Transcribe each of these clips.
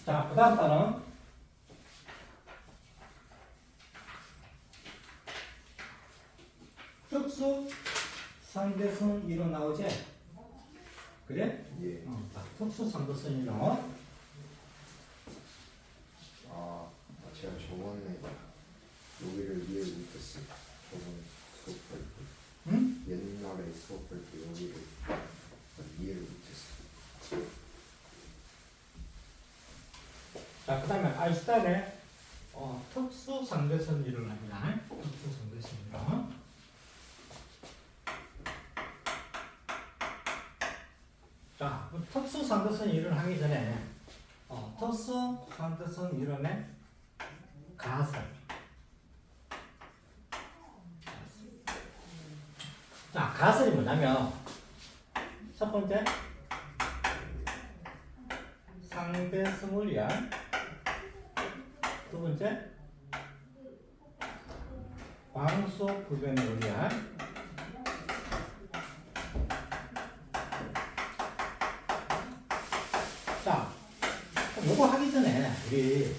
자, 그 다음 단은 특수 상대성 이론 나오지? 그래? 예. 자, 특수 상대성 이론. 제가 저번에 여기를 이해 못했어요. 저번 수업할 때. 응? 옛날에 수업할 때 여기를 이해를 못했어요. 자, 그 다음에 아인슈타인의 특수 상대성 이론을 합니다. 특수 상대성 이론. 자, 특수 상대성 이론을 하기 전에 특수 상대성 이론의 가설. 자, 가설이 뭐냐면 첫 번째 상대성을 위한, 두 번째 광소 불변을 위한, 자, 요거 하기 전에 우리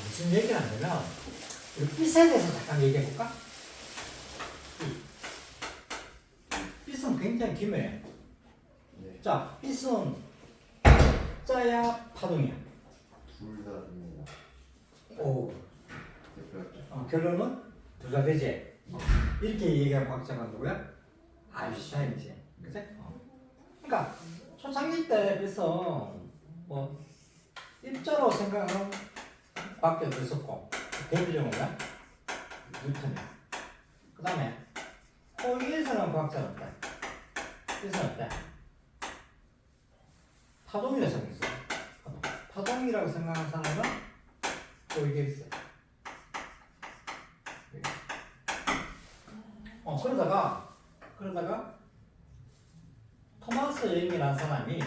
무슨 얘기를 하냐면 우리 빗에 대해서 잠깐 얘기해 볼까? 빗은 굉장히 기묘해. 네. 자, 빗은 짜야 파동이야. 둘 다입니다. 오. 대표할게요. 결론은 둘 다 되지. 이렇게 얘기한 과학자가 누구야? 아인슈타인이지. 그치? 그러니까 초창기 때 빗은 뭐 입자로 생각하는 과학자도 있었고, 대표적으로 뭐야? 뉴턴이야. 그 다음에 호위에서는 과학자는 어때? 빗은 어때? 파동이라고 생각했어. 파동이라고 생각하는 사람은 또 이게 있어. 그러다가 토마스 영이라는 사람이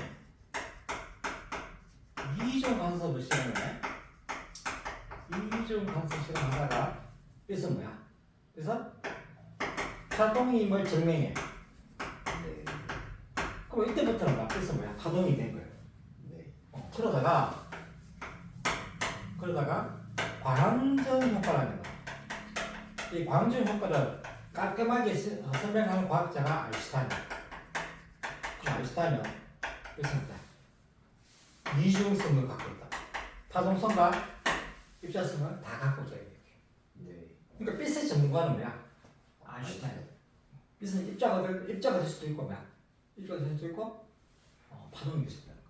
이중 간섭을 실험해. 이중 간섭 실험하다가 그래서 뭐야? 그래서 파동임을 증명해. 네. 그럼 이때부터는 뭐야? 그래서 뭐야? 파동이 된 거예요. 네. 그러다가 광전 효과라는 거. 이 광전 효과를 깔끔하게 설명하는 과학자가 아인슈타인이야. 아인슈타인은 그래서 이중성을 갖고 있다. 파동성과 입자성을 다 갖고 있다. 네. 그러니까 빗의 전문가는 뭐야? 아인슈타인. 빗은 입자가 될 수도 있고 뭐야? 입자가 될 수도 있고 파동이 될 수도 있고.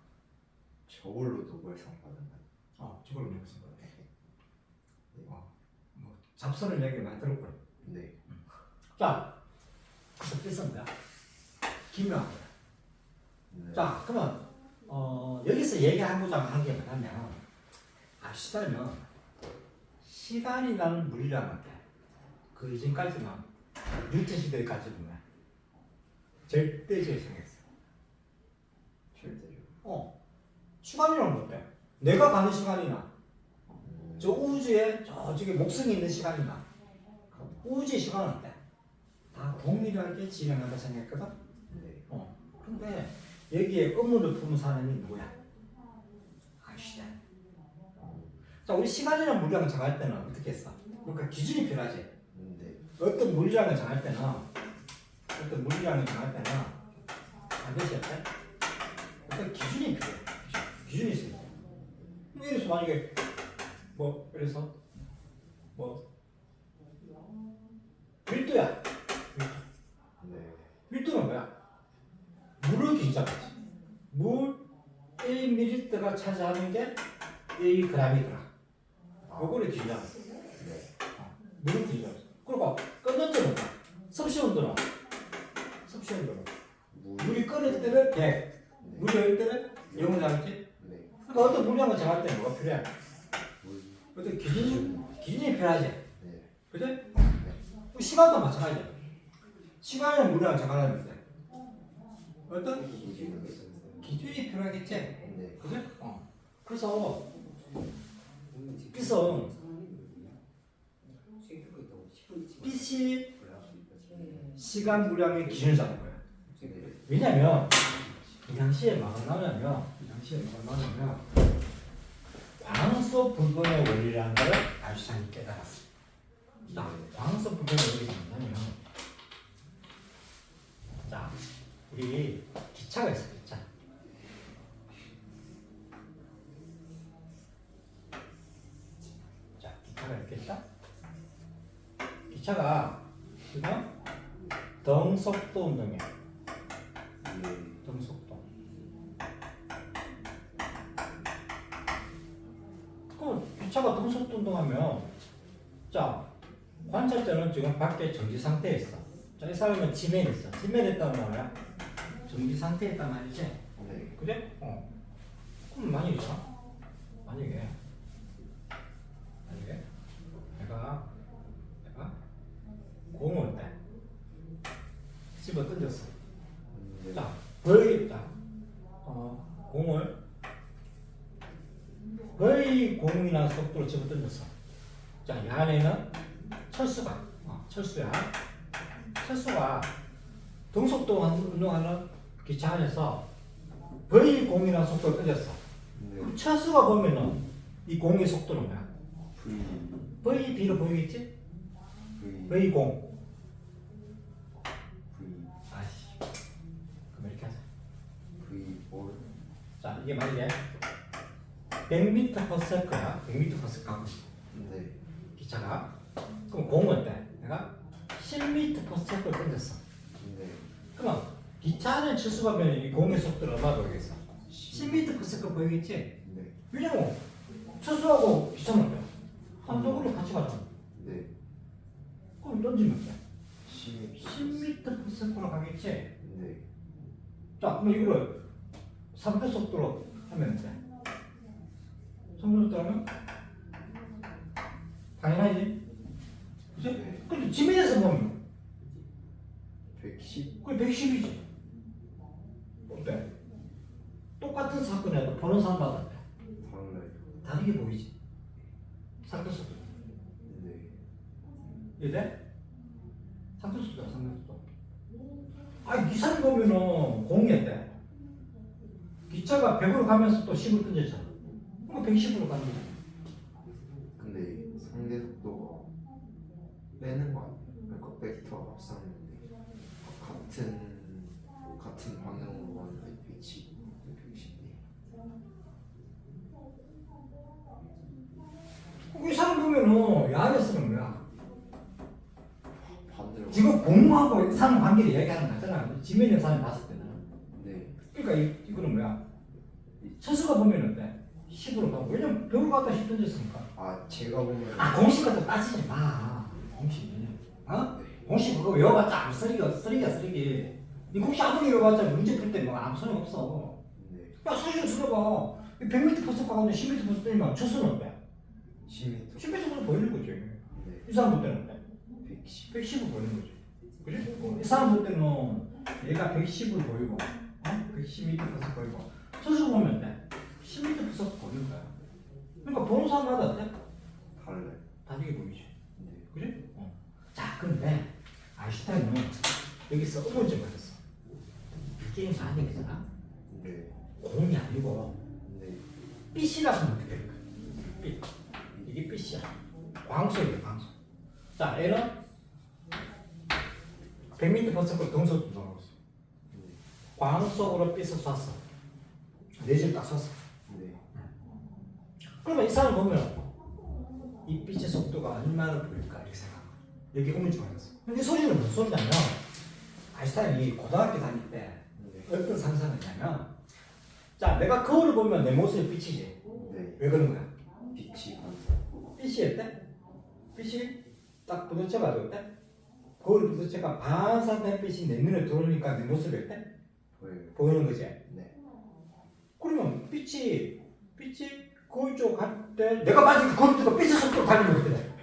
저걸로 노벨상 받았나요? 저걸로 내무슨 거야? 뭐 잡설을 얘기 많이 들었고. 네. 자, 그래서 빗은 뭐야? 기묘한 거야. 네. 자, 그러면 여기서 얘기하고자 하는 게 뭐냐면 아인슈타인은 시간이라는 물리학한테 그 이전까지는 뉴턴 시대까지 보면 절대적으로 생각했어. 절대로. 시간이란 뭔데? 내가 가는 시간이나 저 우주에 저쪽에 목성이 있는 시간이나 우주의 시간은 어때? 다 동일하게 진행한다 생각했거든? 네. 근데 여기에 의문을 품은 사람이 누구야? 아인슈타인. 자, 우리 시간이라는 물리학을 정할 때는 어떻게 했어? 그러니까 기준이 필요하지. 네. 어떤 물리학을 정할 때는 반드시 어때? 어떤 기준이 필요해. 기준이 있어요. 예를 들어서 만약에 밀도야. 네. 밀도는 뭐야? 물을 기준하지. 물 1ml가 차지하는 게 1g이더라. 요거를 기준하는 거야. 네. 물을 기준하는 거야. 그리고 끓는 뭐야? 섭씨 온도는 물이 끓을 때는 100, 물이 얼 때는 0을 잡았지? 네. 그러니까 어떤 물량을 정할 때는 뭐가 필요해? 물. 어떤 기준이 필요하지? 네. 그지? 네. 시간도 마찬가지야. 시간의 물량을 정하려면 어떤 기준이 필요하겠지? 네. 그지? 그래서 빛은 빛이 시간 물량의 기준을 잡는 거야. 왜냐면 이 당시에 뭐가 나오냐면 광속 불변의 원리라는 걸 아인슈타인이 깨달았어. 자, 광속 불변의 원리가 뭐냐면, 자, 우리 기차가 있어, 기차. 자, 기차가 이렇게 있다. 기차가 지금 등속도 운동이야. 등속도. 그럼 기차가 등속도 운동하면, 자, 관찰자는 지금 밖에 정지 상태에 있어. 자, 이 사람은 지면에 있어. 지면에 있다는 말이야. 정지 상태에 있단 말이지. 네. 그래? 그럼 만약이잖아. 만약에 내가 공을 때 집어 던졌어. 자, 거의 공을 거의 공이나 속도로 집어 던졌어. 자, 이 안에는 철수가 등속도 운동하는 기차 안에서 거의 공이나 속도를 던졌어. 네. 그럼 철수가 보면은 이 공의 속도는 뭐야? V. V B로 보이겠지? V. V 공. V. 아씨. 그럼 이렇게 하자. V. 올. 자, 이게 말이야. 100m per second야. 100m per second 가고 있어. 네. 기차가. 그럼 공은 어때? 내가 10m per second 던졌어. 네. 그럼 기차 안에 철수가면 이 공의 속도를 얼마 보이겠어? 10m per second 보이겠지? 네. 왜냐면 철수하고 기차는 어때? 한쪽으로 같이 가잖아. 네. 그럼 던지면 돼. 10m. 10m per second로 가겠지? 네. 자, 그럼 이거를 3대 속도로 하면 돼. 3대 속도로 하면 당연하지? 그치? 네. 근데 지면에서 보면 110. 그게 110이지. 어때? 똑같은 사건에도 보는 사람마다 어때? 달라요. 다르게 보이지? 3대 속도. 네. 이래? 3대 속도야, 3대 속도. 이 사람 보면은 공이 어때? 기차가 100으로 가면서 또 10을 던졌잖아. 그럼 110으로 가는 거야. 근데 상대 속도가 빼는 거 아니에요? 그러니까 벡터 합산인데 같은 방향으로 가는데 110, 110. 이 사람 보면은 야외 쓰는 거야. 반대로. 지금 공하고 사람 관계를 얘기하는 거잖아. 지면에 사람 봤을 때는. 네. 그러니까 이거는 뭐야? 철수가 보면 어때? 10으로 가고. 왜냐면 벽을 갖다 10 던졌으니까. 제가 보면. 공식 같은 거 따지지 마. 공식. 어? 공식 그거 외워봤자 아무 쓰레기야. 이 공식 아무리 외워봤자 문제 풀 때 뭐 아무 소용 없어. 네. 야, 수시로 줄여봐. 100m 퍼센트 가는데 10m 퍼센트 때리면 철수는 어때? 10m. 10m 퍼센트 보이는 거지. 네. 이 사람 볼 때는 어때? 110. 110을 보이는 거지. 그지? 이 사람 볼 때는 얘가 110을 보이고, 110m 퍼센트 보이고, 철수 보면 어때? 10m 퍼센트 보이는 거야. 그러니까 보는 사람마다 어때? 달라요. 다르게 보이지. 네. 그지? 자, 근데 아인슈타인은 여기서 의문점을 했어. 이게 만약이잖아. 네. 공이 아니고 네. 빛이라고 하면 어떻게 될까? 빛. 이게 빛이야. 광속이야, 광속. 자, 얘는 100m 퍼센트 등속도 들어가고 있어. 네. 광속으로 빛을 쐈어. 레즈를 딱 쐈어. 네. 그러면 이 사람 보면 이 빛의 속도가 얼마나 보일까 이렇게 생각해. 여기 의문점을 했어. 근데 이 소리는 무슨 소리냐면 아인슈타인이 고등학교 다닐 때 네. 어떤 상상을 했냐면, 자, 내가 거울을 보면 내 모습이 빛이지. 네. 왜 그런 거야? 빛이 반사. 빛이 어때? 빛이 딱 부딪혀가지고 어때? 거울 부딪혀가 반사된 빛이 내 눈에 들어오니까 내 모습이 어때? 보여요. 보이는 거지. 네. 그러면 빛이 거울 쪽 갈 때 내가 만약에 거울 쪽으로 빛의 속도로 달리면 어떻게 돼?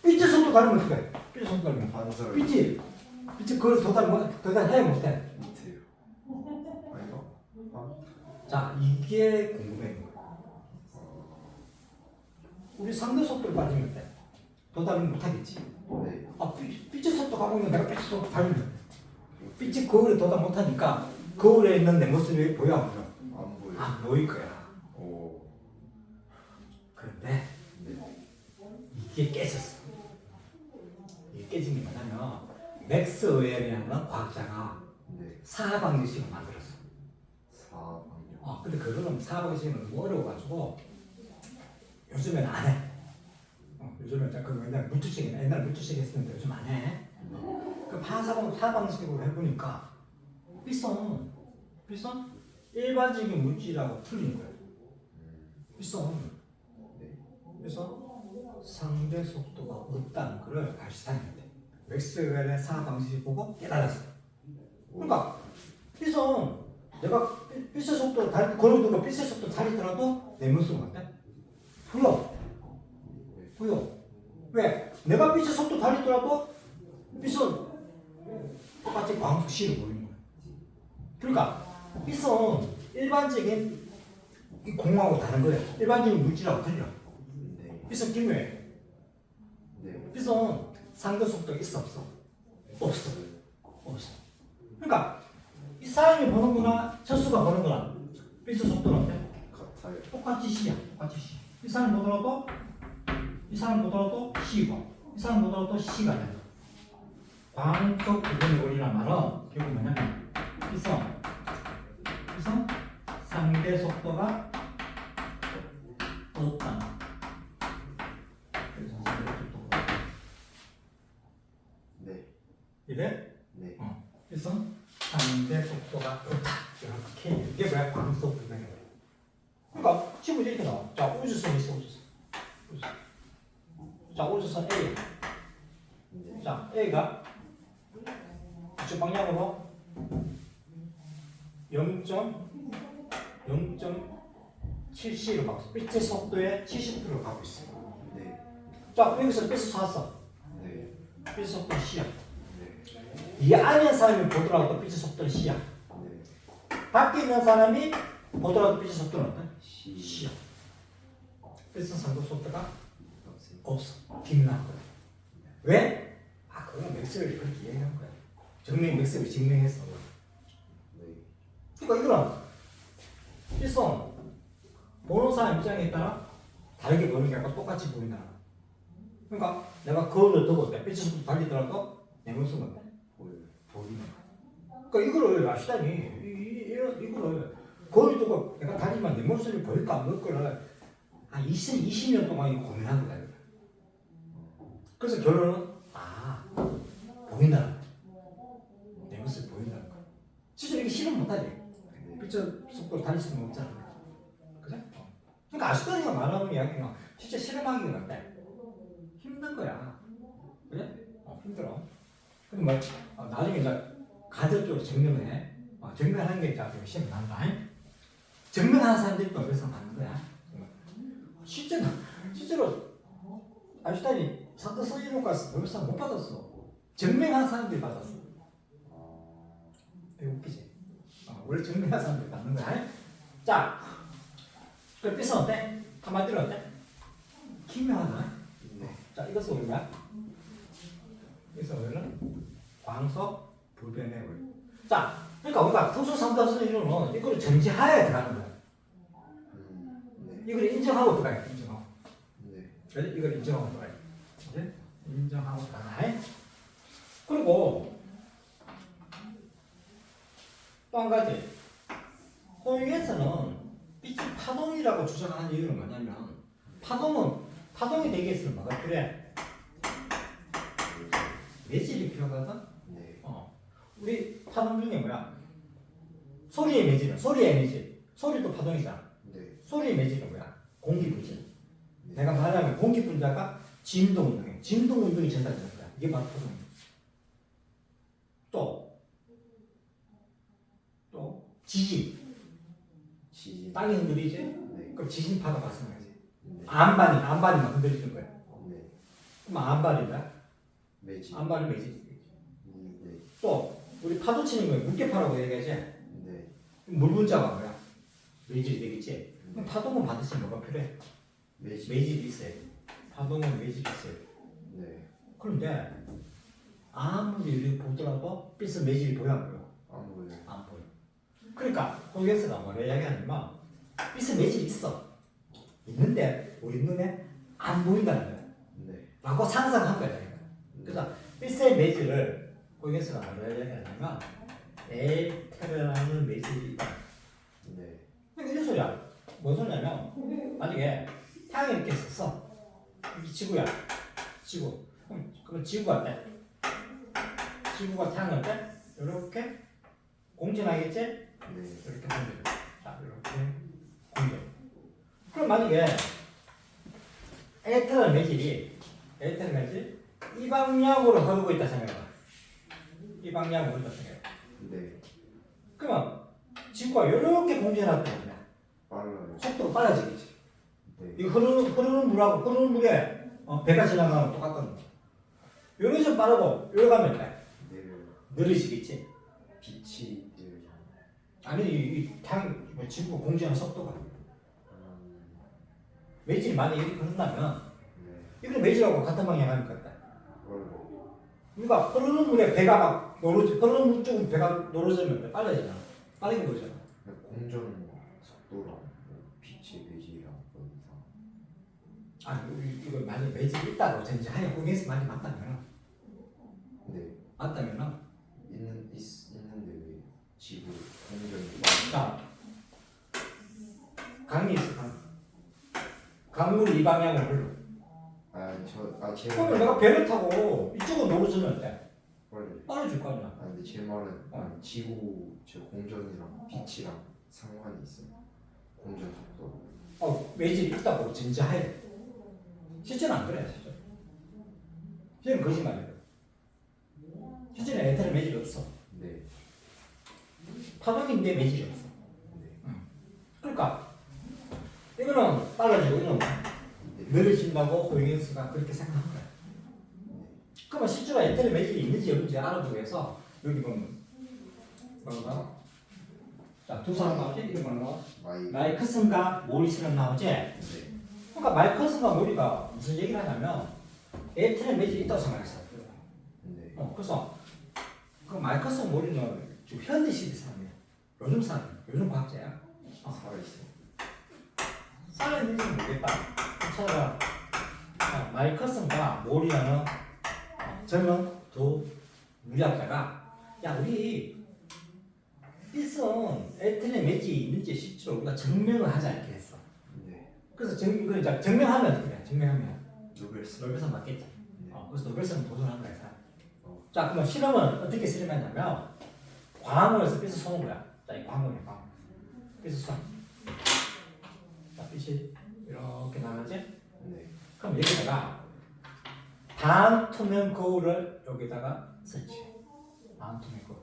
빛의 속도 달리면 어떻게 돼? 빛의 속도 달리면 반사를. 빛이 그걸 더 달해 못해? 밑에요. 아닌가? 자, 이게 궁금해. 우리 상대 속도를 빠지면 돼. 더 달리면 못하겠지. 네. 빛의 속도 가고 있는 내가 빛의 속도 달리면 빛이 거울에 도달 못하니까 거울에 있는 내 모습이 보여 안 보여? 안 보여. 안 보일 거야. 오. 이게 깨졌어. 이게 깨진 게 뭐냐면 맥스웰이라는 과학자가 네. 사방지식을 만들었어. 4방역. 근데 그거는 사방지식은 너무 어려워가지고 요즘에는 안 해. 요즘에 그 옛날 물투식 했었는데 요즘 안 해. 그 사방식으로 해보니까 삐선 일반적인 물질하고 틀린 거야. 삐선 네. 그래서 상대 속도가 없다는 것을 아인슈타인이 했대. 맥스웰의 사방식을 보고 깨달았어. 그러니까 삐선 내가 삐의 속도 걸어두고 삐의 속도 달리더라도 내 모습은 어때? 보여. 왜? 내가 삐의 속도 달리더라도 삐은 똑같이 광속 C로 보이는 거야. 그러니까 삐은 일반적인 이 공하고 다른 거예요. 일반적인 물질하고 틀려. 네. 삐은 기묘해. 네. 삐은 상대 속도가 있어 없어? 없어. 그러니까 이 사람이 보는 거나 철수가 보는 거나 삐의 속도는 어때? 같아요. 똑같이 C야. 이 사람 보더라도 C고 이 사람 보더라도 C가 돼. 광속 구분의 원리란 말은 결국 뭐냐면 삐은 상대 속도가 없다. 그래서 상대 속도가 네. 이래? 네. 그래서 상대 속도가 없다. 이렇게 이게 뭐야? 광속 구분의 원리. 그러니까 지금 이렇게 나와. 자, 우주선 있어, 우주선. 자, 우주선 A. 네. 자, A가 이쪽 방향으로 0.7C로 가고 있어. 빛의 속도의 70%로 가고 있어. 네. 자, 여기서 빛을 쐈어. 네. 빛의 속도는 C야. 네. 이 안에 있는 사람이 보더라도 빛의 속도는 C야. 네. 밖에 있는 사람이 보더라도 빛의 속도는 어때? C. C야. 빛의 상도 속도가 없어요. 없어. 빗나간 거야. 왜? 그건 맥스웰이 그렇게 이야기한 거야. 맥스웰이 증명했어. 네. 그러니까 이거는 일선 보는 사람 입장에 따라 다르게 보는 게 아니라 똑같이 보인다. 그러니까 내가 거울을 두고 내 빛의 속도 달리더라도 내 모습은 어때? 보여요. 보이는 거야. 그러니까 이거를 아시다니 이거를 거울 두고 내가 달리면 내 모습이 보일까 안 보일 거를 한 20년 동안 이거 고민한 거야. 그래서 결론은 보인다는 거야. 내 모습이 보인다는 거야. 진짜 이게 실험 못하지. 네. 빛의 속도를 달릴 수는 없잖아. 그죠? 그러니까 아슈타인이가 말하는 이야기는 진짜 실험하기가 어때? 힘든 거야. 그래? 힘들어. 근데 나중에 이제 가정적으로 증명해. 증명하는 게 이제 시험이 난다. 증명하는 사람들이 또 여기서 맞는 거야. 실제로 아슈타인이 사도 서유로가서 노벨상 못 받았어. 증명한 사람들이 받았어. 되게 웃기지? 원래 증명한 사람들이 받는 거야. 자, 그 삐서 어때? 한마디로 어때? 기묘하나? 네. 자, 이것은 우리가 우리는 광속 불변의 원리. 자, 그러니까 우리가 특수 삼다수 이론은 이거를 전제하에 들어가는 거야. 네. 이걸 인정하고 들어가야 돼. 인정하고. 네. 그래? 이걸 인정하고 들어가야 돼. 이제 인정하고 들어가야 돼. 그리고 또 한 가지. 호잉에서는 빛이 파동이라고 주장하는 이유는 뭐냐면 파동이 되기 위해서는 뭐가 필요해? 매질이 필요하거든? 네. 우리 파동 중에 뭐야? 소리의 매질. 소리도 파동이잖아. 네. 소리의 매질은 뭐야? 공기 분자. 네. 내가 말하면 공기 분자가 진동 운동이야. 진동 운동이 전달되는 거야. 이게 바로 파동이야. 또 지진. 땅이 흔들리지? 네. 그럼 지진파도 마찬가지. 네. 안반이만 흔들리는 거야. 네. 그럼 안반이다. 매지. 안반은 매질이 되겠지. 네. 또 우리 파도 치는 거에 물개파라고 얘기하지. 네. 물 분자가 뭐야? 매질이 되겠지. 그럼 파동은 반드시 뭐가 필요해? 매지. 매질이 있어야 돼. 파동은 매질이 있어야 돼. 네. 그런데 아무리 우리 보더라도 빛은 매질이 보여 안 보여? 안 보여요. 안 보여. 그러니까 호기에서가 뭐라 이야기하냐면 빛은 매질이 있어. 있는데 우리 눈에 안 보인다는 거야. 네. 라고 상상한 거야. 그래서 필세 매질을 고객수가 뭐라 얘기하냐면 에테르라는 매질이 있다. 네. 이게 소리야. 뭔 소리냐면 만약에 태양이 이렇게 있었어. 이 지구야. 지구. 그럼 지구가 어때? 지구가 태양을 때 이렇게 공전하겠지? 네. 이렇게 공전. 자, 이렇게 공전. 그럼 만약에 에테르 매질이 이 방향으로 흐르고 있다 생각해봐. 이 방향으로 흐르다 생각해. 네. 그러면 지구가 이렇게 공전할 때 빨라요. 속도가 빨라지겠지. 네. 이 흐르는 물하고 흐르는 물에 배가 지나가면 똑같거든. 요리 좀 빠르고 요리 가면 돼. 내려요. 느려지겠지. 빛이 내려요. 아니 이 지구가 공전하는 속도가 매질이 만약에 이렇게 흐른다면 네. 이거 매질하고 같은 방향 하면 같다. 빨라요. 그러니까 흐르는 물에 배가 막 흐르는 물 쪽은 배가 노르지면 빨라지잖아. 빠르게 보잖아. 공전 속도랑 뭐 빛의 매질이랑 어떤 이상. 아니 이거 만약 매질이 있다고 전제하에 거기에서 만약 맞다면 네. 있는데 왜 지구 공전이 자 강이 있어 강물이 이 방향으로 흘러. 제 그러면 말은 내가 배를 타고 이쪽으로 노르지면 돼. 빨라요. 빨라질 거 아니야. 근데 제 말은 지구 저 공전이랑 빛이랑 상관이 있어요. 공전 속도. 매질이 있다고 전제하에. 실제는 안 그래. 실제는 거짓말이야. 실제는 에테르 매질이 없어. 네. 파동인데 매질이 없어. 네. 그러니까 이거는 빨라지고 이거는 네. 느려진다고 호잉스가 그렇게 생각한 거야. 그러면 실제로 에테르 매질이 있는지 없는지 알아보기 위해서 여기 보면 뭐가 자, 두 사람 나오지? 이거 뭐가 마이클슨과 모리스는 나오지? 네. 그러니까 마이클슨과 모리가 무슨 얘기를 하냐면 에테르 매질이 있다고 생각했어. 네. 그래서 그 마이클슨 모리는 지금 현대 시대 사람이야. 요즘 사람, 요즘 과학자야. 살아있어요. 살아있는지는 모르겠다. 찾아봐. 마이클슨과 모리라는 젊은 두 물리학자가 야 우리 빛은 에테르 매질이 있는지 실제로 우리가 증명을 하자 이렇게 했어. 네. 그래서 증명하면 어떻게 돼? 증명하면 노벨상. 노벨상 받겠지. 네. 그래서 노벨상 도전한 거야. 어. 자 그러면 실험은 어떻게 실험했냐면 광원에서 빛을 쏘는 거야. 자 이 광원이야 광원. 빛을 쏴. 자 빛이 이렇게 나가지? 네. 그럼 여기다가 반투명 거울을 여기다가 설치해. 반투명 거울.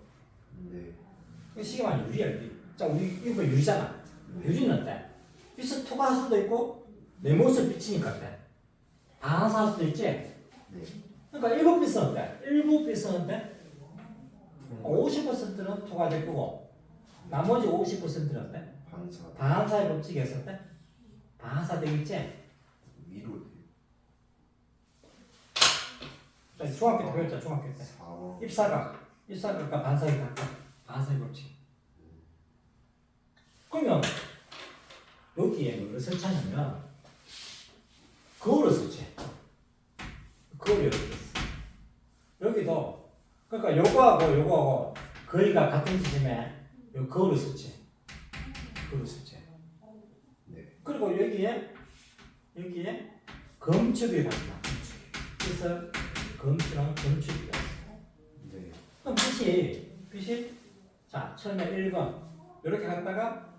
네. 시계만 유리야 유리. 자 우리 이거 유리잖아. 유리는 어때? 빛을 투과할 수도 있고 내 모습 비치니까 어때? 반사할 수도 있지? 네. 그러니까 일부 빛은 어때? 일부 빛은 어때? 50%는 투과될 거고 나머지 50%는 어때? 반사. 반사의 법칙이 했을 때 반사 되겠지? 위로 돼요. 자, 중학교 때 배웠죠 중학교 때. 4번. 입사각과 반사의 각각 반사의 법칙. 그러면 여기에 뭐를 설치하냐면 거울을 설치해. 거울이 이렇게 있어. 여기도 그러니까 요거하고 거리가 같은 지점에 요 거울을 설치해. 거울을 설치해. 네. 그리고 여기에 검축이 발생한다. 그래서 검축이랑 검축이 발생. 네. 그럼 빛이 자 처음에 1번 이렇게 갔다가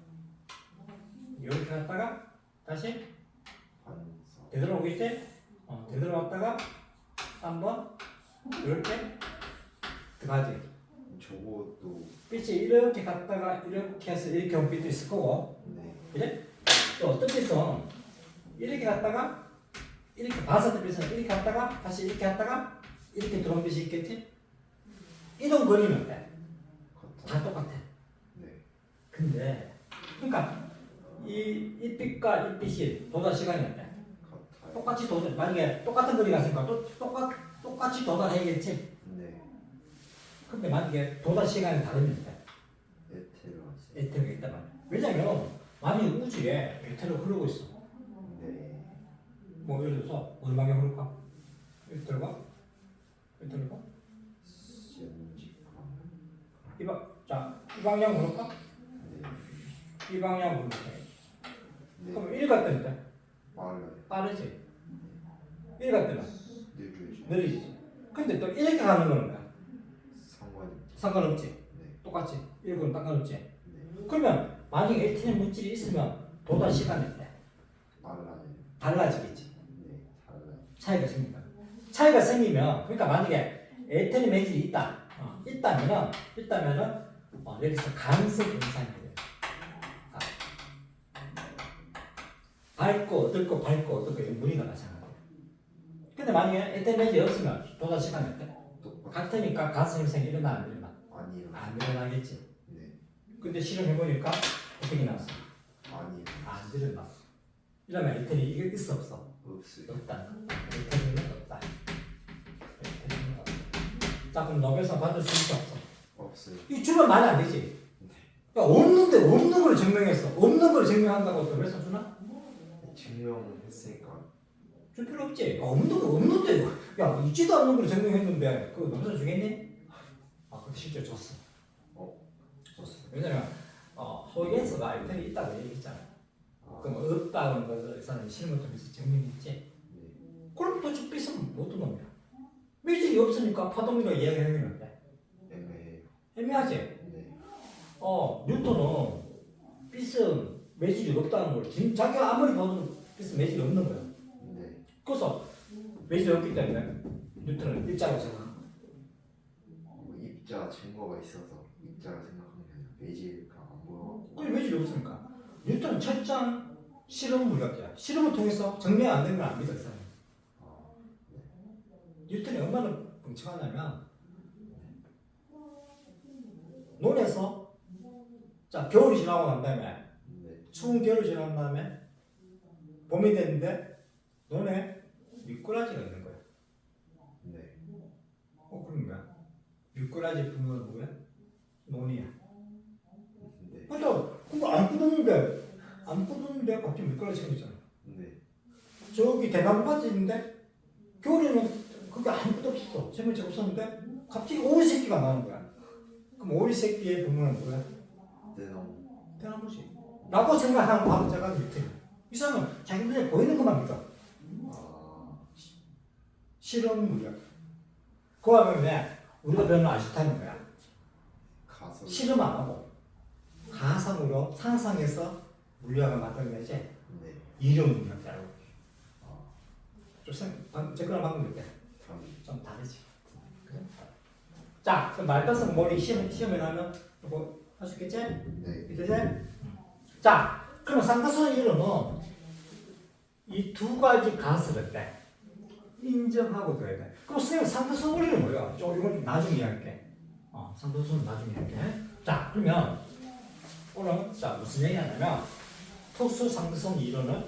다시 반사. 되돌아오겠지? 되돌아왔다가 한번 이렇게 들어가지. 저것도. 빛이 이렇게 갔다가 이렇게 해서 이렇게 온 빛도 있을 거고, 네. 그지? 또 어떤 빛은 이렇게 갔다가 이렇게 반사된 빛은 이렇게 갔다가 다시 이렇게 갔다가 이렇게 들어온 빛이 있겠지? 이동 거리는 어때? 다 똑같아. 네. 근데 그러니까 이 빛과 이 빛이 도달 시간이 어때? 같아요. 똑같이 만약에 똑같은 거리가 있으니까 똑같이 도달해야겠지. 네. 근데 만약에 도달 시간이 다르면 돼. 에테르하시. 에테르가 있단 말이야. 왜냐면 만약 우주에 에테르가 흐르고 있어. 네. 뭐 예를 들어서 어느 방향 흐를까? 여기 들어봐. 여기 들어봐. 연직함. 이 방향으로 볼까? 네. 이 방향으로 볼까? 네. 그럼 1 같을 때 빨라요. 빠르지? 1 같을 때 느리죠. 느리지? 근데 또 이렇게 가는 거는 뭐야? 상관이. 상관없지? 네. 똑같지? 1은 상관없지? 네. 그러면 만약에 에티렌 물질이 있으면 도달 시간일 때 빨라요. 달라지겠지? 네. 달라요. 차이가 생긴다. 차이가 생기면 그러니까 만약에 에테르 매질이 있다면은 여기서 간섭 현상이 돼요. 밝고 어둡고 밝고 어둡고 무늬가 나타나요. 근데 만약에 에테르 매질이 없으면 도달 시간일 때 같으니까 간섭 현상이 일어나 안 일어나? 아니요. 안 일어나겠지. 네. 근데 실험해 보니까 어떻게 나왔어? 아니요. 안 일어났어. 이러면 에테르이 이게 있어 없어? 없어요. 없다. 에테르는 없다. 에테르는 없다. 자 그럼 노벨상 받을 수 있어 없어? 없어요. 이 주면 말이 안 되지. 네. 야, 없는데 없는 걸 증명했어. 없는 걸 증명한다고 노벨상 주나? 증명을 했으니까. 줄 필요 없지. 없는데 야 있지도 않는 걸 증명했는데 그거 노벨상 주겠니? 근데 실제 줬어. 줬어. 왜냐면 허이겐스가 에테르이 있다고 얘기했잖아. 그럼 없다는 것을 이 사람이 실험을 통해서 증명했지. 네. 그럼 도대체 삐스는 못 놈이야. 매질이 없으니까 파동이라고 이야기하는 데 애매해요. 애매하지? 네. 뉴턴은 삐스 매질이 없다는 걸 지금 자기가 아무리 봐도 삐스 매질이 없는 거야. 네. 그래서 매질이 없기 때문에 뉴턴은 일자로 생각한 거야. 입자 증거가 있어서 입자를 생각하면 그냥 매질가 안 보여. 그게 매질이 없으니까. 뉴턴은 철저한 실험 물리학자야. 실험을 통해서 증명 안 되는 걸 안 믿어 이 사람. 네. 뉴턴이 얼마나 멍청하냐면 논에서 자 겨울이 지나고 난 다음에 네. 추운 겨울이 지난 다음에 봄이 됐는데 논에 미꾸라지가 있는 거야. 네. 그럼 뭐야? 미꾸라지 부모는 뭐야? 논이야. 네. 그러니까 그거 안 굳었는데 갑자기 미꾸라지 생겼잖아. 네. 저기 대나무 밭이 있는데 겨울에는 그게 아무것도 없었어. 생물체 없었는데 갑자기 오리 새끼가 나오는 거야. 그럼 오리 새끼의 부모는 뭐야? 대나무. 대나무지. 라고 생각하는 과학자가 뉴턴이야. 이 사람은 자기 눈에 보이는 것만 믿어. 실험 물리학. 그거 하면 왜? 우리가 배우는 아인슈타인인 거야. 가설. 실험 안 하고 가상으로 상상해서 물리학을 만들어내지. 네. 이론 물리학자라고. 제 거랑 방금 때 좀 다르지. 그래? 자, 그럼 말단성 머리 시험에 나면 이거 할 수 있겠지? 네. 이되지? 자, 그러면 상대성 이론은 이 두 가지 가설을 때 인정하고 둬야 돼. 그럼 선생님 상대성 원리는 뭐야? 이건 나중에 이야기할게. 상대성은 나중에 이야기해. 자, 그러면 오늘 무슨 얘기 하냐면 특수 상대성 이론을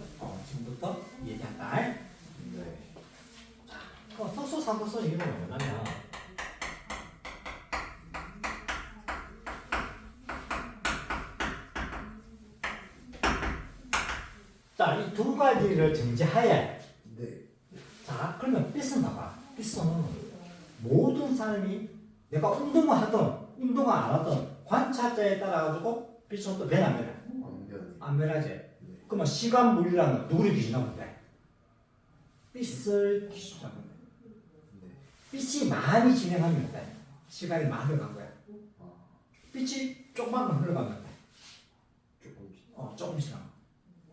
지금부터 얘기한다. 네. 특수 상대성 이론은 뭐냐면 자, 이 두 가지를 전제하에 네. 자, 그러면 삐스 나가. 삐스는 모든 사람이 내가 운동을 하든 운동을 안 하든 관찰자에 따라 가지고 삐스는 또 변해 안 변해? 안 변하지. 네. 그러면 시간 물리라는 누구를 기준하면 돼? 삐스를 기준하면 돼. 네. 빛이 많이 진행하면 돼. 시간이 많이 흘러간 거야. 빛이 조금만 흘러가면 돼. 조금씩. 조금씩.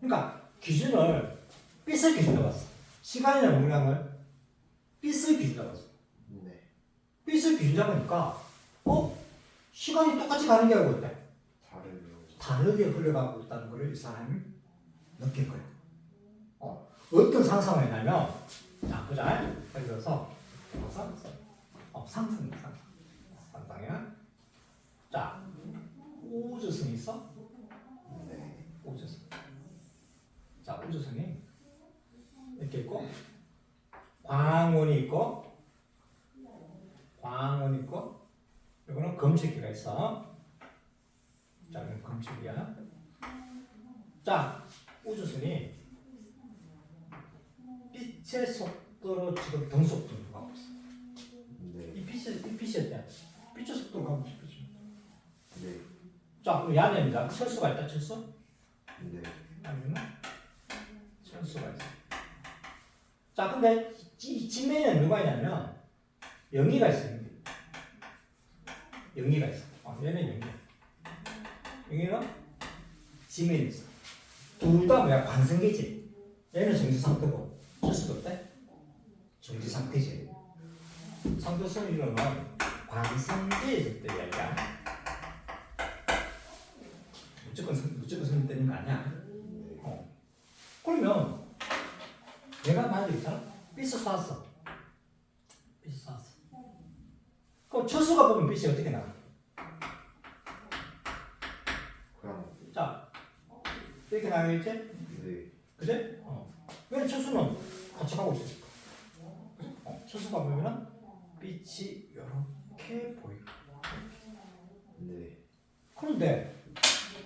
그러니까 기준을 빛을 기준으로 봤어. 시간이나 물량을 빛을 기준으로 봤어. 네. 빛을 기준 잡으니까 시간이 똑같이 가는 게 아니고 어때? 다르게 흘러가고 있다는 걸 이 사람이 느낀 거야. 어떤 상상을 했냐면 자, 보자. 예를 들어서 상상이야. 자, 우주선이 있어? 네. 우주선. 자, 우주선이 이렇게 있고 광원이 있고 이거는 검색기가 있어. 자, 이건 검색기야. 자, 우주선이 빛의 속도 속도로 지금 등속도로 가고 있어. 네. 이 빛이 어때? 빛의 속도로 가고 있어. 네. 자, 그럼 이 안에입니다. 철수가 있다, 철수? 네. 아니면 철수가 있어. 자, 근데 이 뒷면에는 누가 있냐면 영희가 있어요. 영희가 있어. 얘는 영희야. 영희는 지면이 있어. 둘 다 뭐야? 관성계지. 얘는 정지 상태고 철수가 어때? 정지 상태지. 상대성 이름은 관성계에 있을 때 이야기야. 무조건 성립되는 거 아니야. 그러면 내가 만약에 있잖아. 빛을 쐈어. 빛을 쐈어. 그럼 철수가 보면 빛이 어떻게 나가? 그냥 자, 이렇게 나가겠지? 네. 그지? 왜냐면 철수는 같이 가고 있으니까. 철수가 보면은 빛이 이렇게 보이고. 네. 그런데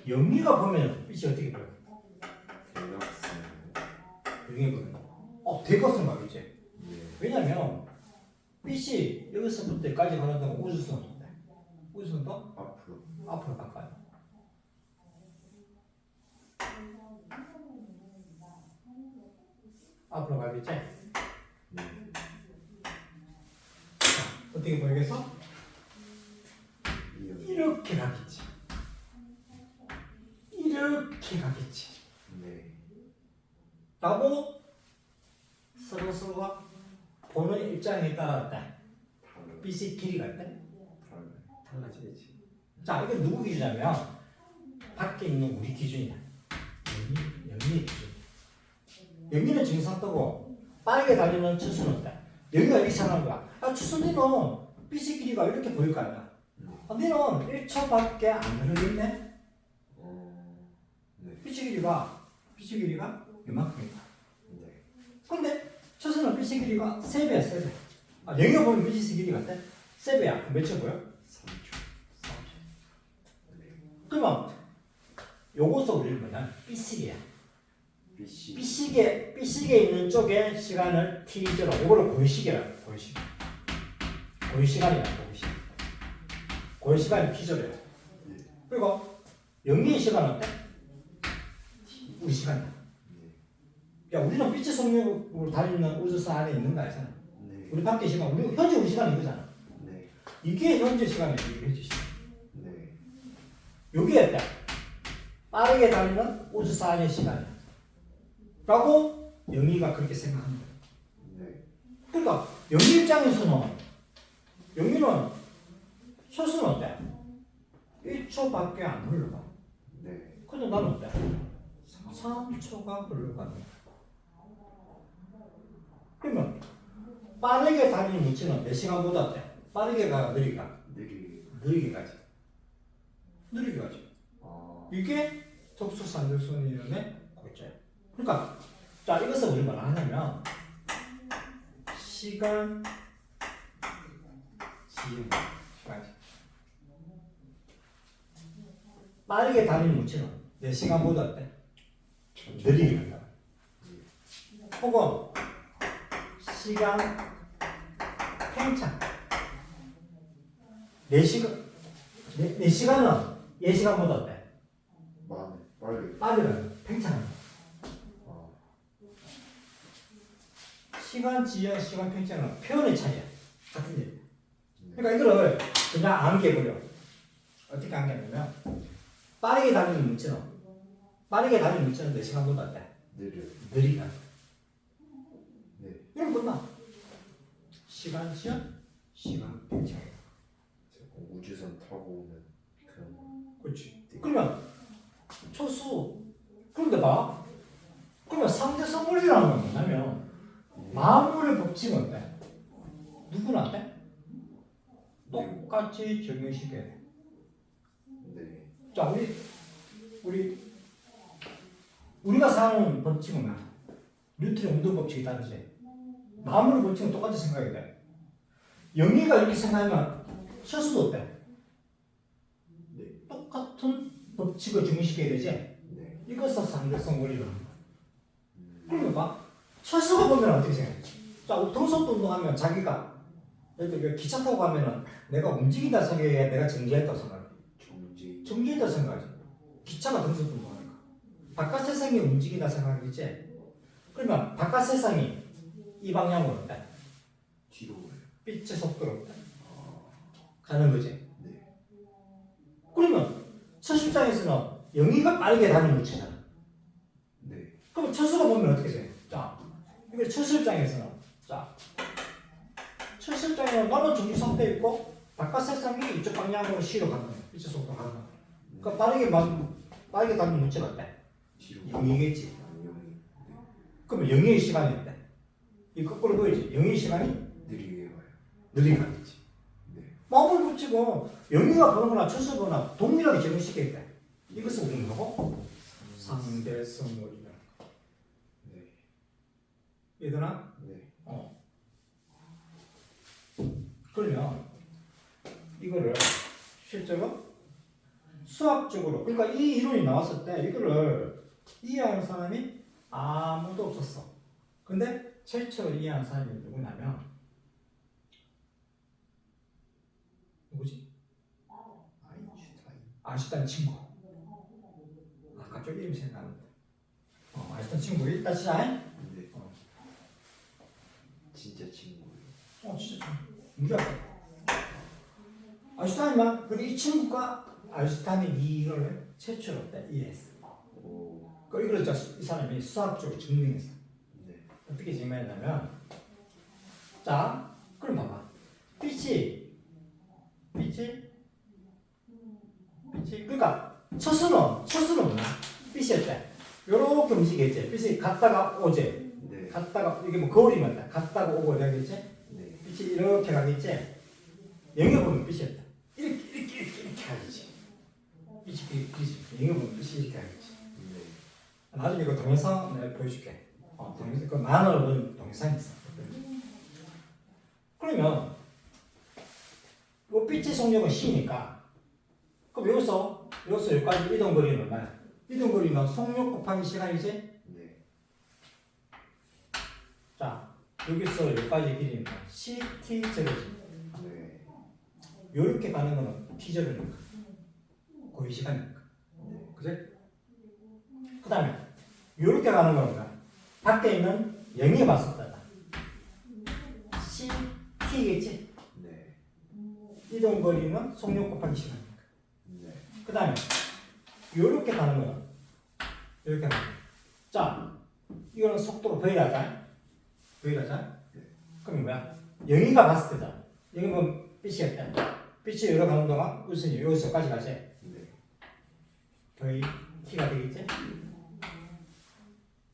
영리가 보면 빛이 어떻게 보여? 대각선. 영리 보면 대각선 가겠지? 네. 왜냐면 빛이 여기서부터 여기까지 가는 동안 우주선인데 우주선도 앞으로 가까이. 앞으로 가겠지? 네. 어떻게 보이겠어? 이요. 이렇게 가겠지. 이렇게 가겠지. 네. 라고 서로서로가 보는 입장에 따라 다른. 빛의 길이가 있대. 다른. 달라지겠지. 자, 이게 누구 기준이냐면 밖에 있는 우리 기준이야. 영리의 기준. 영리는 정상 뜨고 빠르게 달리는 추수는 어때? 여기가 이렇게 생각하는 거야. 아, 추수는 빛의 길이가 이렇게 보일 거 아니야. 너는 1초밖에 안 흐르겠네? 네. 빛의 길이가 이만큼이다. 네. 근데 추수는 빛의 길이가 3배야, 3배. 영희가 보면 빛의 길이가 어때? 3배야. 몇 초 보여? 3초. 그러면 요것을 우리는 뭐냐? 삐시계야. BC. 삐시계 있는 쪽에 시간을 T0, 이거를 고유시계라고. 고유시간이라고. 고유시간이 T0이야. 그리고 영리의 시간은 어때? 우리 시간이야. 야, 우리는 빛의 속력으로 달리는 우주선 안에 있는 거 알잖아. 네. 우리 밖에 시간, 현재 우리 시간이 이거잖아. 네. 이게 현재 시간이야. 이게 현재 시간. 네. 여기에 있다. 빠르게 달리는 우주선 안의 시간이야. 라고 영희가 그렇게 생각합니다. 네. 그러니까 영희 입장에서는 영희는 철수는 어때? 1초밖에 안 흘러가. 네. 근데 나는 어때? 3초가 흘러가는 거야. 그러면 빠르게 달리는 물체는 몇 시간보다 어때? 빠르게 가, 느리게 가? 느리게 가지. 느리게 가지. 이게 특수산들선 이론의 골자야. 그러니까 자, 이것을 우리 뭐라 하냐면 시간 지연 시간지. 빠르게 달리는 물체는 몇 시간보다 어때? 느리게 간다. 혹은 시간 팽창. 4시간은 예시간보다 어때? 빨리. 빠르게 팽창한다. 시간 지연, 시간 팽창은 표현의 차이야. 같은 일. 그러니까 이거를 그냥 암기해버려. 어떻게 암기하냐면 빠르게 달리는 물체는 4시간보다 어때? 느리다. 네. 이건 끝나. 시간 지연, 시간 팽창. 우주선 타고 오는 그런. 그렇지. 그러면 초수. 그런데 봐. 그러면 상대성 원리라는 건 뭐냐면 만물의 법칙은 어때? 누구나한테 똑같이 적용시켜야 돼. 네. 자, 우리가 사용하는 법칙은 뭐야? 뉴턴의 운동 법칙이 다르지. 만물의 법칙은 똑같이 생각해야 돼. 영희가 이렇게 생각하면 철수도 어때? 네. 똑같은 법칙을 적용시켜야 되지. 네. 이것을 상대성 원리라는 거야. 그러면 봐. 철수가 보면 어떻게 생각해? 자, 등속도 운동하면 자기가 예를 들어 기차 타고 가면은 내가 움직인다 생각해, 내가 정지했다 생각해. 정지했다 생각하지. 기차가 등속도 운동하니까. 바깥 세상이 움직인다 생각하겠지. 그러면 바깥 세상이 이 방향으로 어때? 뒤로 가요. 빛의 속도로 어때? 가는 거지. 네. 그러면 첫입장에서는 영희가 빠르게 다니는 물체잖아. 네. 그럼 첫수가 보면 어떻게 돼? 자, 이거 첫입장에서는 자, 첫입장에는 너는 정지 상태에 있고 바깥 세상이 이쪽 방향으로 시로 가는 거야. 빛의 속도로 가는 거야. 그러니까 빠르게 다니는 물체가 어때? 뒤로. 영희겠지. 영희. 네. 그러면 영희의 시간이 어때? 이 거꾸로 보이지? 영희의 시간이 느리게 가요. 느리게 가겠지. 네. 마음을 붙이고 영희가 보는 거나 첫수 보나 동일하게 적용시키겠다. 이것을 우리는 뭐고? 상대성물이다. 네. 얘들아? 네. 그러면 이거를 실제로 수학적으로 그러니까 이 이론이 나왔을 때 이거를 이해하는 사람이 아무도 없었어. 근데 최초로 이해하는 사람이 누구냐면 누구지? 아인슈타인 친구. 아, 갑자기 이름 생각나는데. 아인슈타인 친구 일단 시작. 네. 진짜 친구예요. 진짜 친구. 무지하다. 아인슈타인만 그리고 이 친구가 아인슈타인이 이걸 최초로 이해했어. 오. 그 이걸 이 사람이 수학적으로 증명했어. 네. 어떻게 증명했냐면, 자, 그럼 봐봐. 빛이, 그러니까 첫수는 뭐야? 빛이 어때? 요렇게 움직이겠지. 빛이 갔다가 오지. 네. 갔다가 이게 뭐 거울이면 돼. 갔다가 오고 이러겠지. 네. 빛이 이렇게 가겠지. 영해 보면 빛이 어때? 이렇게 가겠지. 빛이 영해 보면 빛이 이렇게 가겠지. 네. 나중에 그 동영상 내가 보여줄게. 동영상, 그 만화를 본 동영상이 있어. 그러면 이 빛의 속력은 C니까 그럼 여기까지 이동거리는 얼마야? 이동거리는 속력 곱하기 시간이지? 네. 자, 여기서 여기까지 길이는 CT 제로지. 네. 요렇게 가는 거는 T 제로니까 거의 시간이니까. 그지? 그 다음에 요렇게 가는 거는 밖에 있는 영이 봤을 때다. CT겠지? 네. 이동거리는 속력 곱하기 시간이니까. 네. 그 다음에 요렇게 가는 거는 이렇게 가는 거야. 자, 이거는 속도로 V라자. 네. 그럼 뭐야? 영희가 봤을 때잖아. 여기 보면 빛이 있다. 빛이 여러 가는 동안 우선 여기서까지 가지. 네. V T가 되겠지?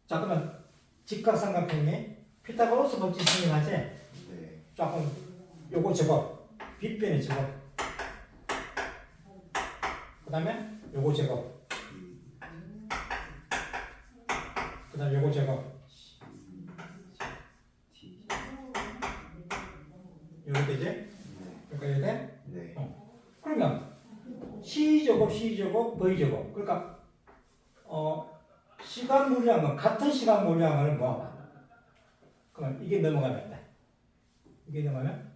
자, 그러면 직각삼각형의 피타고라스 법칙 생각하지? 네. 조금 요거 제곱, 빗변의 제곱. 그 다음에 요거 제곱. 그 다음에 요거 제곱. 요거 되지? 네. 그러니까 이게 돼? 네. 그러면 C제곱, C제곱, V제곱. 그러니까 시간 물량은 같은 시간 물량을 모아봐. 그러면 이게 넘어가면 돼. 이게 넘어가면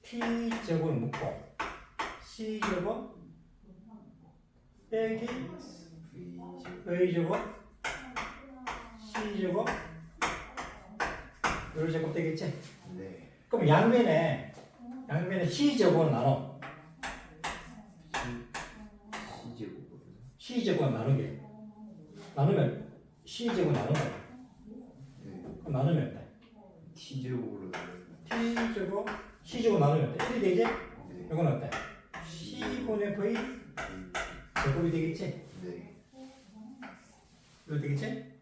T제곱을 묶고 C제곱 빼기 V제곱 C제곱 요런 제곱 되겠지? 네. 그럼 양면에 C제곱을 나눠. C제곱으로요? C제곱을 나누게. 나누면 C제곱 나누는 거야. 네. 그럼 나누면 돼. T제곱으로 T제곱, C제곱 나누면 돼. 1이 되지? 네. 이건 어때? C분의 V 제곱이 되겠지? 네. 이거 되겠지?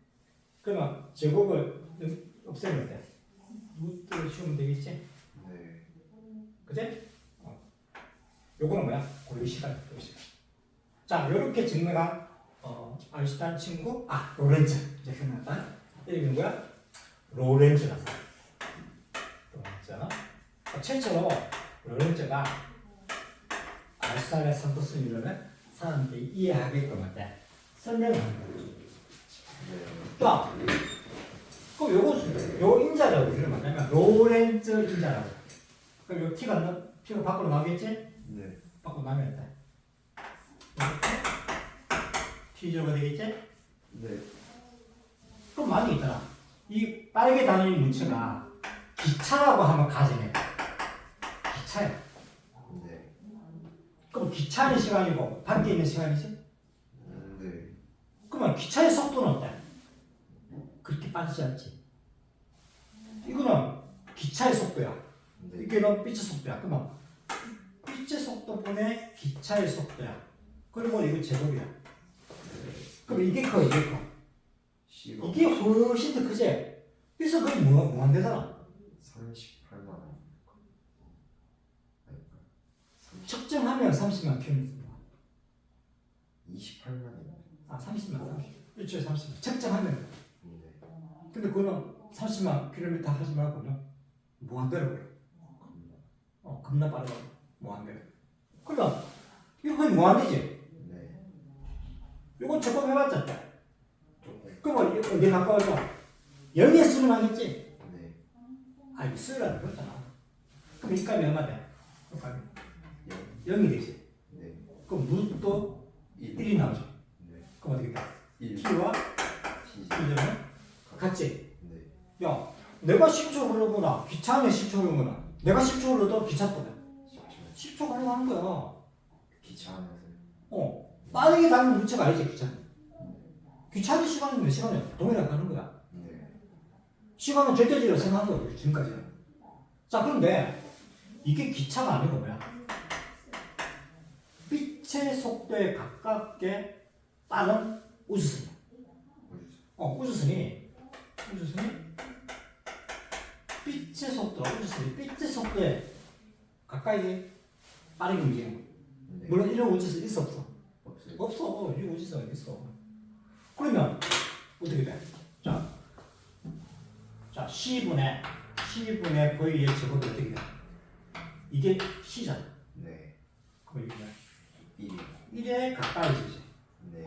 그러면 제곱을 없애면 돼. 루트를 치우면 되겠지? 네. 그지? 요거는 뭐야? 고유 시간. 자, 요렇게 증명한 아인슈타인 친구, 로렌츠. 이제 생각났다. 이름이 뭐야? 로렌츠라서. 최초로 로렌츠가 아인슈타인의 삼도수 이론을 사람들이 이해하게끔 설명을 하는 거야. 네. 자, 그럼 그럼 요 인자라고 우리는 뭐냐면 로렌츠 인자라고. 그럼 요 t가 밖으로 나오겠지? 네. 밖으로 나면 돼. t제로가 되겠지? 네. 그럼 만약에 있잖아. 이 빠르게 다니는 물체가 기차라고 한번 가정해. 기차야. 네. 그럼 기차는 시간이고 밖에 있는 시간이지? 네. 그러면 기차의 속도는 어때? 그렇게 빠르지 않지. 이거는 기차의 속도야. 네. 이게는 빛의 속도야. 그러면 빛의 속도분의 기차의 속도야. 그리고 이거 제곱이야. 그럼 이게 커, 이게 커. C가 이게 훨씬 더 크지? 그래서 그게 무한대잖아. 38만 원. 아닌가? 측정하면 30만 킬로미터. 28만이요. 아, 30만. 1초에 30만. 측정하면. 네. 근데 그거는 30만 킬로미터 하지 말고는 무한대로 그래. 겁나 빠르다. 무한대로. 그러면 이거 거의 무한대지? 네. 이건 조금 해봤자. 조금. 그러면 어디 가까워져? 0에 수는 하겠지? 네. 아, 이거 수라는 거잖아. 그럼 이 값이 얼마 돼? 이 값이 0. 0이 되지. 네. 그럼 루트도 1. 1이 나오죠. 네. 그럼 어떻게 돼? 1. t와 T. t점은 같지? 네. 야, 내가 10초 걸르거나 기차 안에 10초 걸르거나 내가 10초 걸러도 기차 또래. 10초. 10초 걸러가는 거야. 기차 안에서. 빠르게 다니는 물체가 아니지, 기차는. 기차의 시간은 몇 시간이야? 동일하게 가는 거야. 네. 시간은 절대적으로 생각한 거야, 지금까지는. 자, 그런데 이게 기차가 아니고 뭐야? 빛의 속도에 가깝게 빠른 우주선이야. 우주선이 빛의 속도, 우주선이 빛의 속도에 가까이 빠르게 움직이는 거야. 네. 물론 이런 우주선 있어, 없어? 없어요. 없어. 이 우주선 있어. 그러면 어떻게 돼? 자, C분의 V의 제곱이 어떻게 돼? 이게 C잖아. 네. 그럼 이게 뭐야? 1. 1에 가까워지지. 네.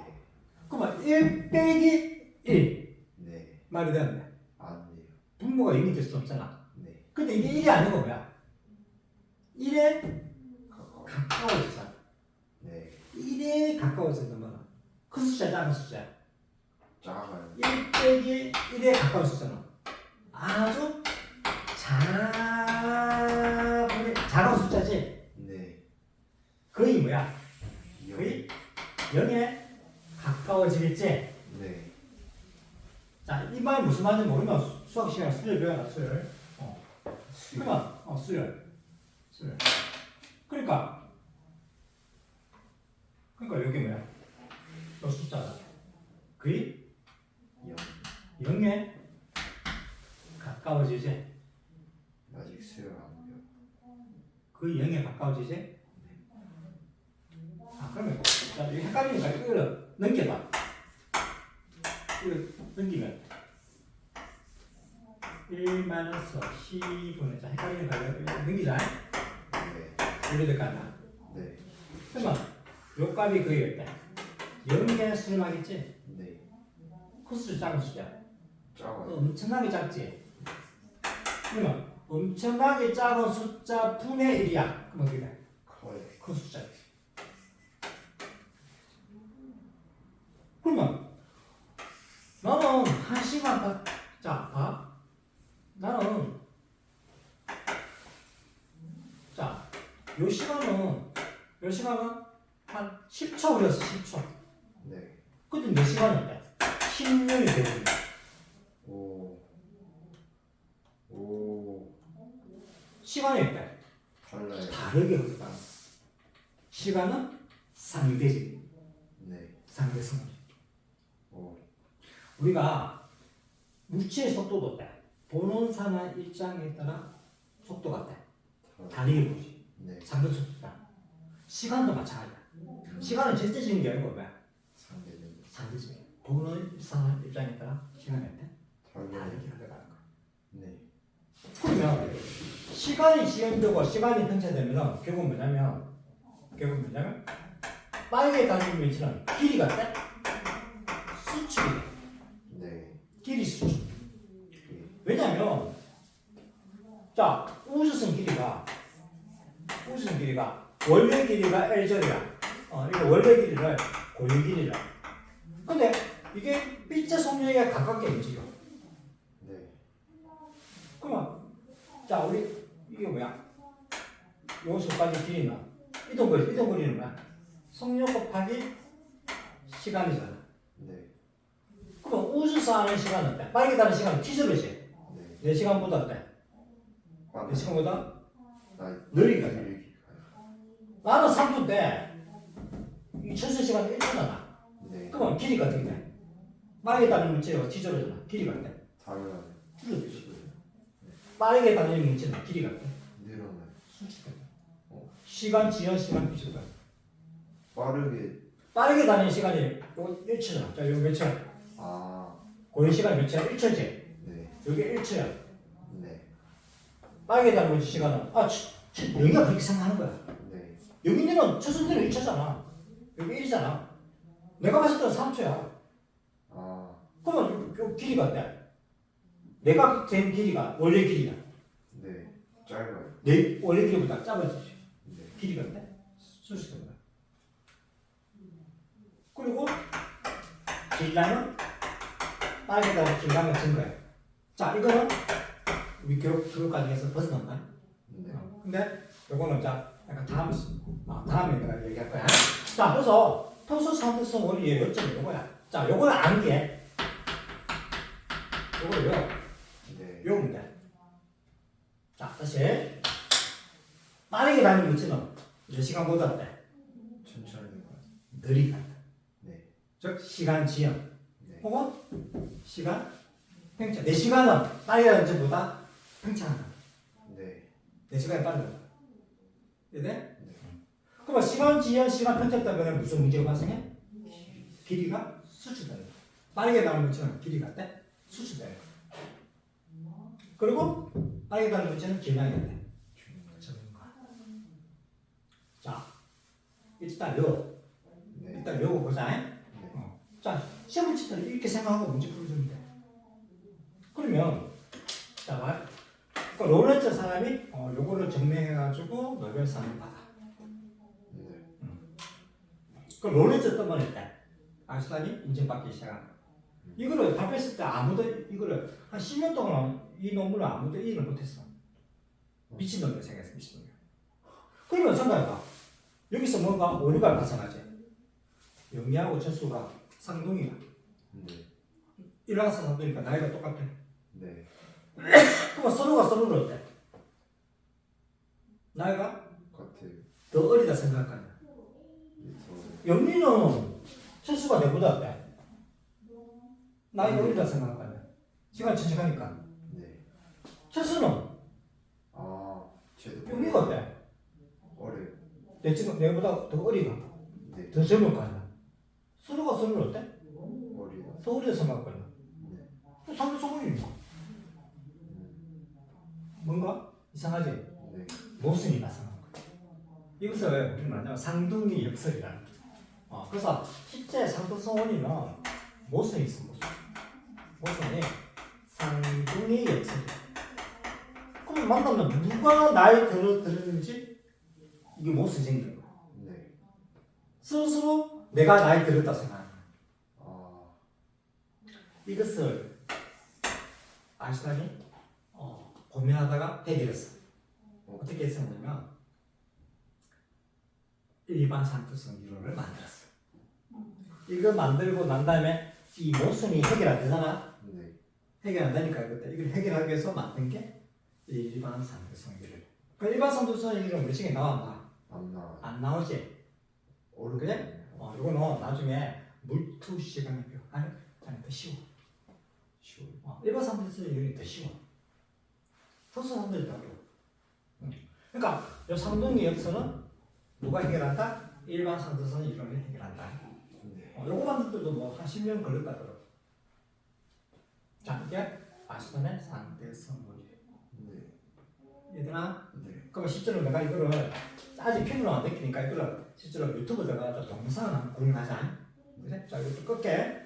그러면 1 빼기 1 네. 말이 되는데 안 돼요. 분모가 0이 될 수 없잖아. 네. 근데 이게 1이 아니고 뭐야? 1에 가까워. 가까워지잖아. 네. 1에 가까워진단 말이야. 큰 숫자, 작은 숫자. 작아요. 1 빼기 1에 가까운 숫자는 아주 작은 숫자지. 네. 거의 뭐야? 0. 거의 0에 가까워지겠지? 네. 자, 이 말 무슨 말인지 모르면 수학 시간에 수열 배워라, 수열. 그러면, 수열. 그러니까 여기 뭐야? 요 숫자가 거의 0. 0에 가까워지지? 아직 수열 안 돼요. 거의 0에 가까워지지? 그러면 자, 이거 헷갈리니까 이거를 넘겨봐. 이거 넘기면 1-C분의 자, 헷갈리니까 이거 넘기자. 네. 이래 될 거 아니야. 네. 그러면 요 값이 거의 때 0에 수렴하겠지? 네. 큰 숫자, 작은 숫자. 작아요. 엄청나게 작지? 그러면 엄청나게 작은 숫자 분의 1이야. 그럼 어떻게 돼? 커요. 큰 숫자. 그러면 나는 1시간 자, 봐. 나는 자, 요 시간은 한 10초 걸렸어. 10초. 네. 근데 몇 시간인데? 10년이 되거든. 오. 시간이 있대. 달라요. 다르게 흐른다. 시간은 상대적. 네. 상대성. 오. 우리가 물체의 속도도 돼. 보는 사람 입장에 따라 속도가 돼. 다르게 보지. 네. 상대 속도다. 시간도 마찬가지야. 시간은 절대적인 게 아니고 뭐야? 상대적. 상대적이야. 보는 사람 입장에 따라 시간이 돼. 달라요. 다르게 흘러가는 거야. 네. 그러면 시간이 지연되고 시간이 편차되면 결국 뭐냐면 빠르게 다니는 위치는 길이가 돼? 수축이 돼. 네. 길이 수축. 그러면 자 우주선 길이가 원래 길이가 L절이야. 이거 원래 길이를 고유 길이라. 근데 이게 빛의 속력에 가깝게 움직여. 네. 그러면 자 우리 이게 뭐야? 요수까지 길이는 이동거리는 뭐야? 속력 곱하기 시간이잖아. 네. 그럼 우주선 하는 시간은 어때? 빠르게 가는 시간은 T절이지. 네. 4시간보다 어때? 빠른 4시간보다 나 느리게 가요. 느리게 가요. 나는 3분인데 이 철수 시간이 1초잖아. 네. 그러면 길이가 어떻게 돼? 빠르게 다니는 물체가 T절이잖아. 길이가 어때? 당연하네. 줄어들지. 빠르게 다니는 물체는 길이가 어때? 늘어나요. 수직돼. 어. 시간, 지연, 시간 비슷해. 빠르게 다니는 시간이 요거 1초잖아. 자, 요거 몇 초야? 아. 고유 시간이 몇 초야? 1초지. 네. 요게 1초야. 네. 빠르게 다니는 시간은 여기가 그렇게 생각하는 거야. 네. 여기는 초순대로 1초잖아. 여기 1이잖아. 내가 봤을 때는 3초야. 아. 그러면 요 길이가 어때? 내가 잰 길이가 원래 길이야. 네. 짧아요. 내 원래 길이보다 짧아지지. 네. 길이가 어때? 수직된 거야. 그리고 길라는 빠르게 다니는 길라는 증거야. 자, 이거는 우리 교육 과정에서 벗어난 거야. 네. 근데 요거는 자 약간 다음에 내가 얘기할 거야. 자, 그래서 토수 상대성 원리의 요점이 요거야. 자, 요거는 아는 게 요거를 네. 외우면 돼. 자, 다시 빠르게 다니는 물체는 몇 시간보다 어때? 천천히 가요. 느리게 간다. 네. 즉 시간 지연 네. 혹은 시간 팽창. 내 시간은 빠르게 다니는 물체보다 팽창한다. 네. 내 시간이 빠르다. 이해돼? 네. 그럼 시간 지연, 시간 팽창 때문에 무슨 문제가 발생해? 길이가 수축되는 거야. 빠르게 나오는 물체는 길이가 어때? 수축되는 거야. 그리고 빠르게 가는 물체는 길량이 어때? 적은 거야. 자, 일단 요. 네. 일단 요거 보자. 네. 자, 시험을 칠 때는 이렇게 생각하고 문제 풀어주면 돼. 그러면 자, 그 로렌츠 사람이 요거를 증명해가지고 노벨상을 받아. 네. 그 로렌츠 때문에 때 아인슈타인이 인정받기 시작한 거야. 이거를 발표했을 때 아무도 이거를 한 10년 동안 이 논문을 아무도 이해를 못했어. 미친놈이라 생각했어. 미친놈이야. 그러면 생각해봐. 여기서 뭔가 오류가 발생하지. 영리하고 철수가 쌍둥이야. 네. 일어나서 쌍둥이니까 나이가 똑같아. 네. 그럼 서로가 서로를 어때? 나이가 같아요. 더 어리다 생각할 거 아니야. 영리는 철수가 내보다 어때? 나이가 어리다 생각할 거 아니야. 시간이 천천히 가니까. 네. 철수는 아. 쟤도 영리가 어때? 어려요. 내 지금 내보다 더 어리가. 네. 더 젊을 거 아니야. 서로가 서로를 어때? 어리다. 더 어리다 생각할 거 아니야. 네. 상대 소문이니까. 뭔가 이상하지? 네. 모순이 발생하는 거야. 이것을 우리는 뭐냐면 상둥이 역설이라는 거야. 그래서 실제 상대성 원리는 모순이 있어. 모순이 상둥이 역설이야. 그럼 만나면 누가 나이 들었는지 이게 모순이 생기는 거야. 네. 스스로 내가 나이 들었다 생각하는 거야. 아. 이것을 아인슈타인이 고민하다가 해결했어. 어떻게 했었냐면 일반 상대성 이론을 만들었어. 이거 만들고 난 다음에 이 모순이 해결 안 되잖아. 네. 해결 안 되니까 그때 이걸 해결하기 위해서 만든 게 일반 상대성 이론. 그 일반 상대성 이론 몇 시간에 나왔나? 안 나. 안 나오지. 어렵네. 이거는 나중에 물투 시간의 표 안에 더 쉬워. 쉬워요. 일반 상대성 이론이 더 쉬워. 토수 상대를 더 어려워. 그러니까 이 상동의 역서는 누가 해결한다? 일반 상대성 이론을 해결한다. 네. 요거 만들 때도 뭐 한 10년 걸렸다 그러. 자, 이게 아인슈타인의 상대성 원리. 네. 얘들아, 네. 그러면 실제로 내가 이거를 아직 필요는 안 됐으니까 이거를 실제로 유튜브 들어가서 동영상을 한번 공유하자. 그래? 자, 이거 끌게.